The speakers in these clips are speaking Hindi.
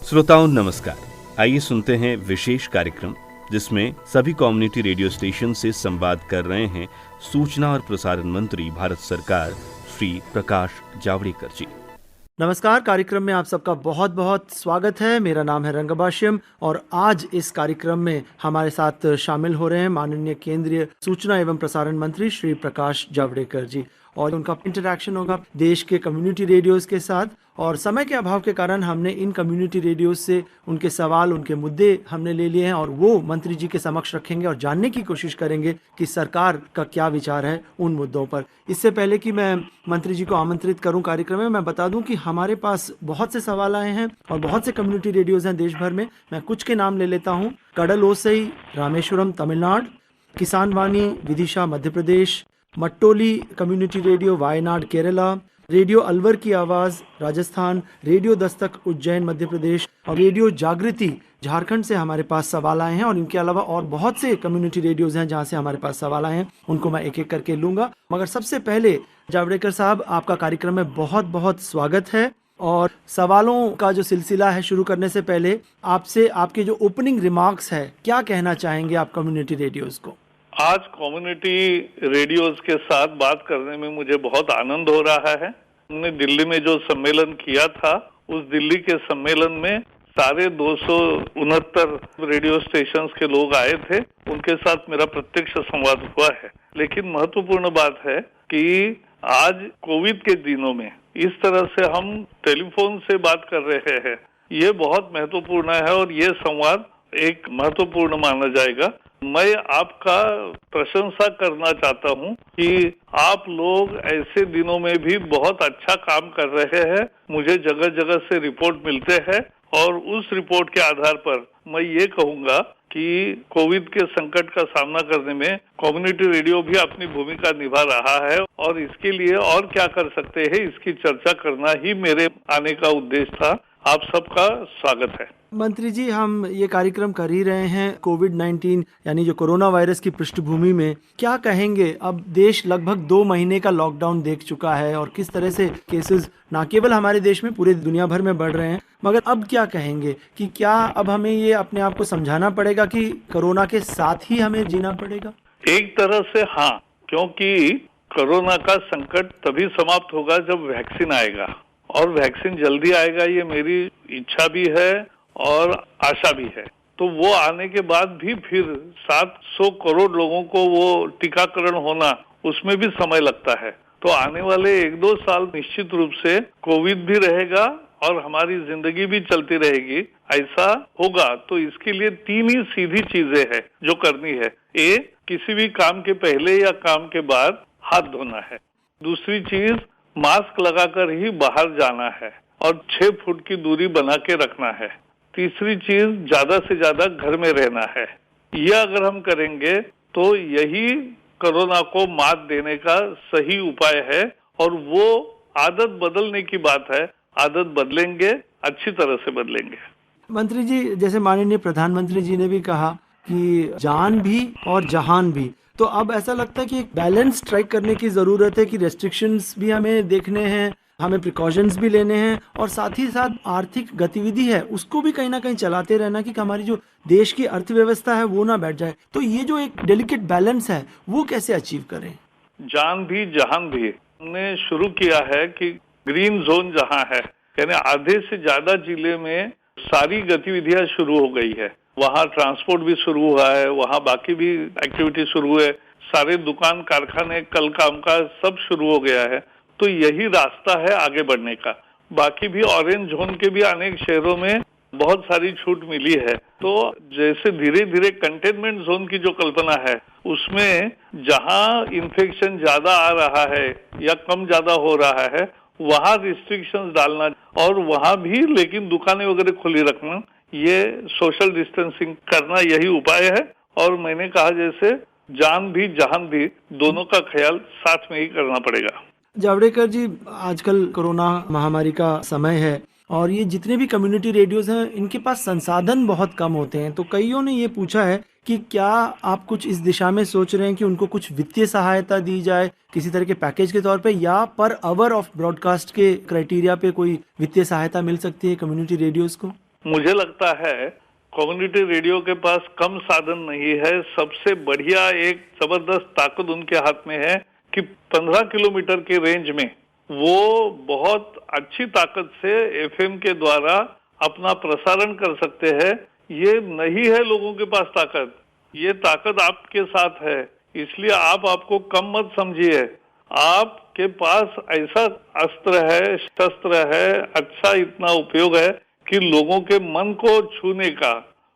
श्रोताओं नमस्कार। आइए सुनते हैं विशेष कार्यक्रम जिसमें सभी कम्युनिटी रेडियो स्टेशन से संवाद कर रहे हैं सूचना और प्रसारण मंत्री भारत सरकार श्री प्रकाश जावड़ेकर जी। नमस्कार। कार्यक्रम में आप सबका बहुत बहुत स्वागत है। मेरा नाम है रंगभाष्यम और आज इस कार्यक्रम में हमारे साथ शामिल हो रहे हैं माननीय केंद्रीय सूचना एवं प्रसारण मंत्री श्री प्रकाश जावड़ेकर जी, और उनका इंटरैक्शन होगा देश के कम्युनिटी रेडियोज़ के साथ। और समय के अभाव के कारण हमने इन कम्युनिटी रेडियोज़ से उनके सवाल, उनके मुद्दे हमने ले लिए हैं और वो मंत्री जी के समक्ष रखेंगे और जानने की कोशिश करेंगे कि सरकार का क्या विचार है उन मुद्दों पर। इससे पहले कि मैं मंत्री जी को आमंत्रित करूं कार्यक्रम में, मैं बता दूं कि हमारे पास बहुत से सवाल आए हैं और बहुत से कम्युनिटी रेडियोज़ हैं देश भर में। मैं कुछ के नाम ले लेता हूँ। कडल ओसई Rameswaram Tamil Nadu, Kisan Vani Vidisha Madhya Pradesh, Mattoli community radio Wayanad Kerala, radio Alwar की आवाज़ राजस्थान, रेडियो दस्तक उज्जैन मध्य प्रदेश और रेडियो जागृति झारखंड से हमारे पास सवाल आए हैं। और इनके अलावा और बहुत से कम्युनिटी रेडियोज़ हैं जहां से हमारे पास सवाल आए हैं, उनको मैं एक एक करके लूँगा। मगर सबसे पहले जावड़ेकर साहब, आपका कार्यक्रम में बहुत बहुत स्वागत है। और सवालों का जो सिलसिला है शुरू करने से पहले आपसे आपके जो ओपनिंग रिमार्क्स है, क्या कहना चाहेंगे आप कम्युनिटी रेडियोज़ को? आज कम्युनिटी रेडियोज के साथ बात करने में मुझे बहुत आनंद हो रहा है। हमने दिल्ली में जो सम्मेलन किया था, उस दिल्ली के सम्मेलन में सारे 269 रेडियो स्टेशंस के लोग आए थे। उनके साथ मेरा प्रत्यक्ष संवाद हुआ है। लेकिन महत्वपूर्ण बात है कि आज कोविड के दिनों में इस तरह से हम टेलीफोन से बात कर रहे हैं, ये बहुत महत्वपूर्ण है और ये संवाद एक महत्वपूर्ण माना जाएगा। मैं आपका प्रशंसा करना चाहता हूं कि आप लोग ऐसे दिनों में भी बहुत अच्छा काम कर रहे हैं। मुझे जगह जगह से रिपोर्ट मिलते हैं और उस रिपोर्ट के आधार पर मैं ये कहूंगा कि कोविड के संकट का सामना करने में कम्युनिटी रेडियो भी अपनी भूमिका निभा रहा है और इसके लिए और क्या कर सकते हैं, इसकी चर्चा करना ही मेरे आने का उद्देश्य था। आप सबका स्वागत है। मंत्री जी, हम ये कार्यक्रम कर ही रहे हैं कोविड-19 यानी जो कोरोना वायरस की पृष्ठभूमि में। क्या कहेंगे, अब देश लगभग 2 महीने का लॉकडाउन देख चुका है और किस तरह से केसेस न केवल हमारे देश में पूरे दुनिया भर में बढ़ रहे हैं, मगर अब क्या कहेंगे कि क्या अब हमें ये अपने आप को समझाना पड़ेगा कि कोरोना के साथ ही हमें जीना पड़ेगा? एक तरह से हाँ, क्योंकि कोरोना का संकट तभी समाप्त होगा जब वैक्सीन आएगा और वैक्सीन जल्दी आएगा, ये मेरी इच्छा भी है और आशा भी है। तो वो आने के बाद भी फिर 700 करोड़ लोगों को वो टीकाकरण होना, उसमें भी समय लगता है। तो आने वाले 1-2 साल निश्चित रूप से कोविड भी रहेगा और हमारी जिंदगी भी चलती रहेगी, ऐसा होगा। तो इसके लिए 3 ही सीधी चीजें हैं जो करनी है। किसी भी काम के पहले या काम के बाद हाथ धोना है। दूसरी चीज, मास्क लगाकर ही बाहर जाना है और 6 फुट की दूरी बना के रखना है। तीसरी चीज, ज्यादा से ज्यादा घर में रहना है। यह अगर हम करेंगे तो यही कोरोना को मात देने का सही उपाय है और वो आदत बदलने की बात है। आदत बदलेंगे, अच्छी तरह से बदलेंगे। मंत्री जी, जैसे माननीय प्रधानमंत्री जी ने भी कहा कि जान भी और जहान भी, तो अब ऐसा लगता है कि एक बैलेंस स्ट्राइक करने की जरूरत है कि रेस्ट्रिक्शंस भी हमें देखने हैं, हमें प्रिकॉशंस भी लेने हैं और साथ ही साथ आर्थिक गतिविधि है उसको भी कहीं ना कहीं चलाते रहना कि हमारी जो देश की अर्थव्यवस्था है वो ना बैठ जाए। तो ये जो एक डेलिकेट बैलेंस है वो कैसे अचीव करें? जान भी जहान भी हमने शुरू किया है कि ग्रीन जोन जहां है, यानी आधे से ज्यादा जिले में सारी गतिविधियां शुरू हो गई है। वहाँ ट्रांसपोर्ट भी शुरू हुआ है, वहाँ बाकी भी एक्टिविटी शुरू है, सारे दुकान कारखाने कल काम का सब शुरू हो गया है। तो यही रास्ता है आगे बढ़ने का। बाकी भी ऑरेंज जोन के भी अनेक शहरों में बहुत सारी छूट मिली है। तो जैसे धीरे धीरे कंटेनमेंट जोन की जो कल्पना है, उसमें जहां इन्फेक्शन ज्यादा आ रहा है या कम ज्यादा हो रहा है, वहां रिस्ट्रिक्शंस डालना और वहां भी लेकिन दुकानें वगैरह खुली रखना, ये सोशल डिस्टेंसिंग करना, यही उपाय है। और मैंने कहा जैसे जान भी जहान भी दोनों का ख्याल साथ में ही करना पड़ेगा। जावड़ेकर जी, आजकल कोरोना महामारी का समय है और ये जितने भी कम्युनिटी रेडियोज हैं इनके पास संसाधन बहुत कम होते हैं। तो कईयों ने ये पूछा है कि क्या आप कुछ इस दिशा में सोच रहे हैं कि उनको कुछ वित्तीय सहायता दी जाए किसी तरह के पैकेज के तौर पे, या पर आवर ऑफ ब्रॉडकास्ट के क्राइटेरिया पे कोई वित्तीय सहायता मिल सकती है कम्युनिटी रेडियोज को? मुझे लगता है कम्युनिटी रेडियो के पास कम साधन नहीं है। सबसे बढ़िया एक जबरदस्त ताकत उनके हाथ में है कि 15 किलोमीटर के रेंज में वो बहुत अच्छी ताकत से एफएम के द्वारा अपना प्रसारण कर सकते हैं। ये नहीं है लोगों के पास ताकत, ये ताकत आपके साथ है। इसलिए आप आपको कम मत समझिए। आपके पास ऐसा अस्त्र है, शस्त्र है, अच्छा इतना उपयोग है कि लोगों के मन को छूने का,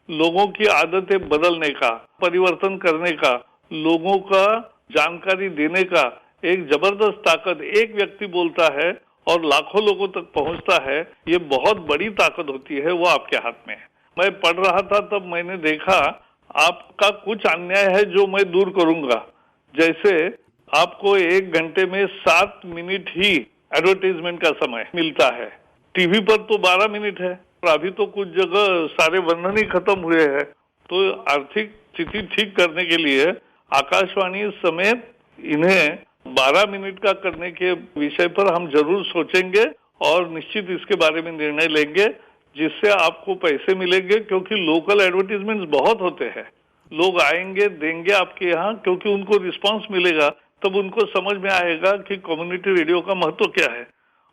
लोगों की आदतें बदलने का, परिवर्तन करने का, लोगों का जानकारी देने का एक जबरदस्त ताकत एक व्यक्ति बोलता है और लाखों लोगों तक पहुंचता है। ये बहुत बड़ी ताकत होती है, वो आपके हाथ में है। मैं पढ़ रहा था तब मैंने देखा आपका कुछ अन्याय है जो मैं दूर करूंगा। जैसे आपको 1 घंटे में 7 मिनट ही एडवर्टाइजमेंट का समय मिलता है, टीवी पर तो 12 मिनट है। और अभी तो कुछ जगह सारे बंधन ही खत्म हुए हैं। तो आर्थिक स्थिति ठीक करने के लिए आकाशवाणी समेत इन्हें 12 मिनट का करने के विषय पर हम जरूर सोचेंगे और निश्चित इसके बारे में निर्णय लेंगे, जिससे आपको पैसे मिलेंगे। क्योंकि लोकल एडवर्टीजमेंट्स बहुत होते हैं, लोग आएंगे देंगे आपके यहाँ, क्योंकि उनको रिस्पांस मिलेगा, तब उनको समझ में आएगा कि कम्युनिटी रेडियो का महत्व क्या है।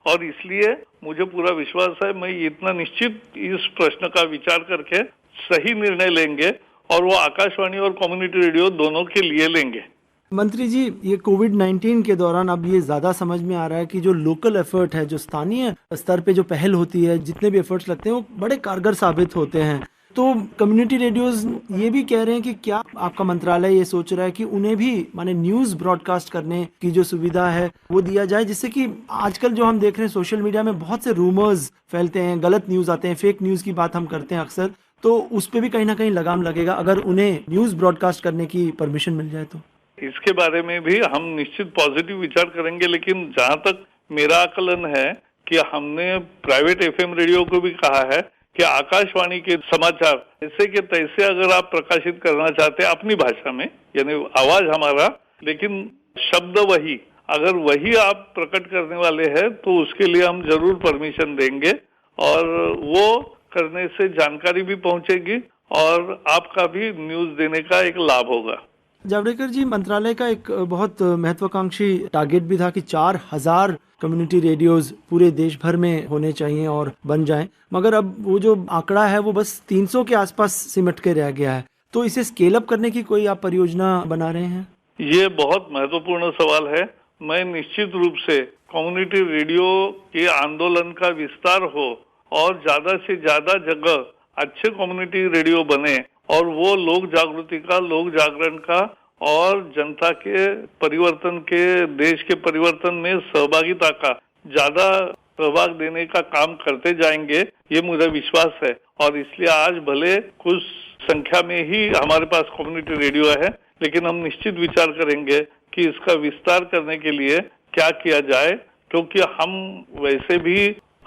और इसलिए मुझे पूरा विश्वास है, मैं इतना निश्चित इस प्रश्न का विचार करके सही निर्णय लेंगे और वो आकाशवाणी और कम्युनिटी रेडियो दोनों के लिए लेंगे। मंत्री जी, ये कोविड-19 के दौरान अब ये ज्यादा समझ में आ रहा है कि जो लोकल एफर्ट है, जो स्थानीय स्तर पे जो पहल होती है, जितने भी एफर्ट्स लगते हैं वो बड़े कारगर साबित होते हैं। तो कम्युनिटी रेडियोज ये भी कह रहे हैं कि क्या आपका मंत्रालय ये सोच रहा है कि उन्हें भी माने न्यूज ब्रॉडकास्ट करने की जो सुविधा है वो दिया जाए, जिससे कि आजकल जो हम देख रहे हैं सोशल मीडिया में बहुत से रूमर्स फैलते हैं, गलत न्यूज आते हैं, फेक न्यूज की बात हम करते हैं अक्सर, तो उस पर भी कहीं ना कहीं लगाम लगेगा अगर उन्हें न्यूज ब्रॉडकास्ट करने की परमिशन मिल जाए तो। इसके बारे में भी हम निश्चित पॉजिटिव विचार करेंगे। लेकिन जहां तक मेरा आकलन है कि हमने प्राइवेट एफएम रेडियो को भी कहा है कि आकाशवाणी के समाचार ऐसे के तैसे अगर आप प्रकाशित करना चाहते हैं अपनी भाषा में, यानी आवाज हमारा लेकिन शब्द वही, अगर वही आप प्रकट करने वाले हैं तो उसके लिए हम जरूर परमिशन देंगे और वो करने से जानकारी भी पहुंचेगी और आपका भी न्यूज देने का एक लाभ होगा। जावड़ेकर जी, मंत्रालय का एक बहुत महत्वाकांक्षी टारगेट भी था कि 4000 कम्युनिटी रेडियोज पूरे देश भर में होने चाहिए और बन जाएं, मगर अब वो जो आंकड़ा है वो बस 300 के आसपास सिमट के रह गया है। तो इसे स्केल अप करने की कोई आप परियोजना बना रहे हैं? ये बहुत महत्वपूर्ण सवाल है। मैं निश्चित रूप से कम्युनिटी रेडियो के आंदोलन का विस्तार हो और ज्यादा से ज्यादा जगह अच्छे कम्युनिटी रेडियो बने और वो लोक जागृति का, लोक जागरण का और जनता के परिवर्तन के, देश के परिवर्तन में सहभागिता का ज्यादा सहभाग देने का काम करते जाएंगे, ये मुझे विश्वास है। और इसलिए आज भले कुछ संख्या में ही हमारे पास कम्युनिटी रेडियो है, लेकिन हम निश्चित विचार करेंगे कि इसका विस्तार करने के लिए क्या किया जाए, क्योंकि हम वैसे भी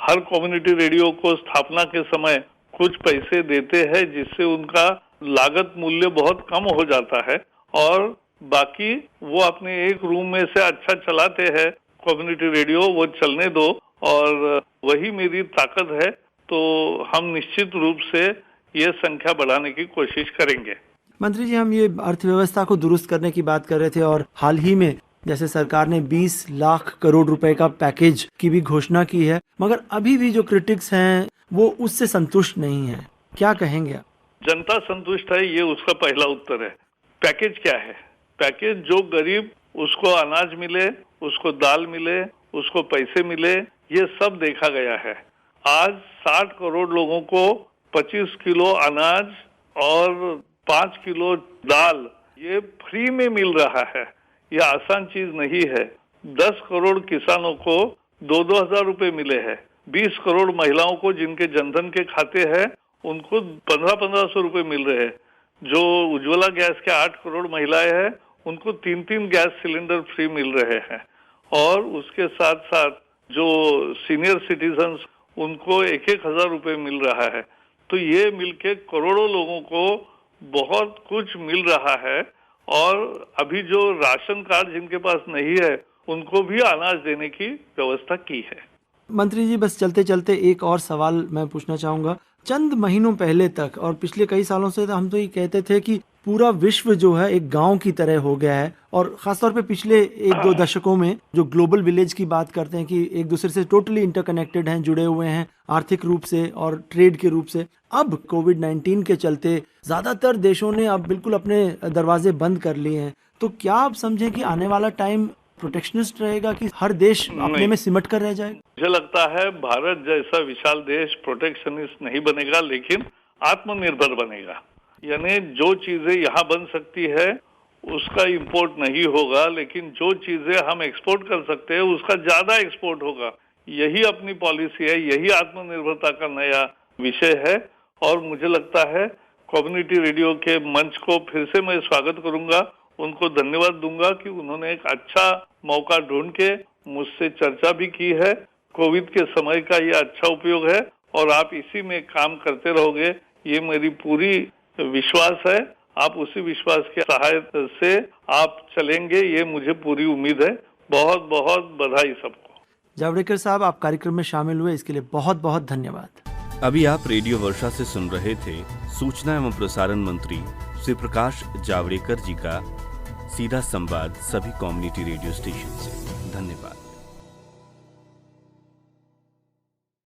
हर कम्युनिटी रेडियो को स्थापना के समय कुछ पैसे देते हैं, जिससे उनका लागत मूल्य बहुत कम हो जाता है और बाकी वो अपने एक रूम में से अच्छा चलाते हैं कम्युनिटी रेडियो, वो चलने दो और वही मेरी ताकत है। तो हम निश्चित रूप से ये संख्या बढ़ाने की कोशिश करेंगे। मंत्री जी, हम ये अर्थव्यवस्था को दुरुस्त करने की बात कर रहे थे और हाल ही में जैसे सरकार ने 20 लाख करोड़ रुपए का पैकेज की भी घोषणा की है, मगर अभी भी जो क्रिटिक्स हैं वो उससे संतुष्ट नहीं है, क्या कहेंगे आप? जनता संतुष्ट है, ये उसका पहला उत्तर है। पैकेज क्या है? पैकेज जो गरीब उसको अनाज मिले, उसको दाल मिले, उसको पैसे मिले, ये सब देखा गया है। आज 60 करोड़ लोगों को 25 किलो अनाज और 5 किलो दाल ये फ्री में मिल रहा है। ये आसान चीज नहीं है। 10 करोड़ किसानों को 2-2 हजार रुपए मिले हैं। 20 करोड़ महिलाओं को जिनके जनधन के खाते हैं उनको 1500 रुपए मिल रहे हैं। जो उज्ज्वला गैस के 8 करोड़ महिलाएं हैं उनको 3-3 गैस सिलेंडर फ्री मिल रहे हैं और उसके साथ साथ जो सीनियर सिटीजन्स उनको 1-1 हजार रुपए मिल रहा है। तो ये मिलके करोड़ों लोगों को बहुत कुछ मिल रहा है और अभी जो राशन कार्ड जिनके पास नहीं है उनको भी अनाज देने की व्यवस्था की है। मंत्री जी, बस चलते चलते एक और सवाल मैं पूछना चाहूंगा। चंद महीनों पहले तक और पिछले कई सालों से हम तो ये कहते थे कि पूरा विश्व जो है एक गांव की तरह हो गया है, और खासतौर पे पिछले 1-2 दशकों में जो ग्लोबल विलेज की बात करते हैं कि एक दूसरे से टोटली इंटरकनेक्टेड हैं, जुड़े हुए हैं आर्थिक रूप से और ट्रेड के रूप से। अब कोविड-19 के चलते ज्यादातर देशों ने अब बिल्कुल अपने दरवाजे बंद कर लिए हैं। तो क्या आप समझें कि आने वाला टाइम प्रोटेक्शनिस्ट रहेगा कि हर देश अपने में सिमट कर रह जाएगा? मुझे लगता है भारत जैसा विशाल देश प्रोटेक्शनिस्ट नहीं बनेगा, लेकिन आत्मनिर्भर बनेगा। यानी जो चीजें यहाँ बन सकती है उसका इंपोर्ट नहीं होगा, लेकिन जो चीजें हम एक्सपोर्ट कर सकते हैं उसका ज्यादा एक्सपोर्ट होगा। यही अपनी पॉलिसी है, यही आत्मनिर्भरता का नया विषय है। और मुझे लगता है कम्युनिटी रेडियो के मंच को फिर से मैं स्वागत करूंगा, उनको धन्यवाद दूंगा कि उन्होंने एक अच्छा मौका ढूंढ के मुझसे चर्चा भी की है। कोविड के समय का ये अच्छा उपयोग है और आप इसी में काम करते रहोगे, ये मेरी पूरी विश्वास है। आप उसी विश्वास के सहायता से आप चलेंगे, ये मुझे पूरी उम्मीद है। बहुत बहुत बधाई सबको। जावड़ेकर साहब, आप कार्यक्रम में शामिल हुए इसके लिए बहुत बहुत धन्यवाद। अभी आप रेडियो वर्षा से सुन रहे थे सूचना एवं प्रसारण मंत्री श्री प्रकाश जावड़ेकर जी का सीधा संवाद सभी कम्युनिटी रेडियो स्टेशन से। धन्यवाद।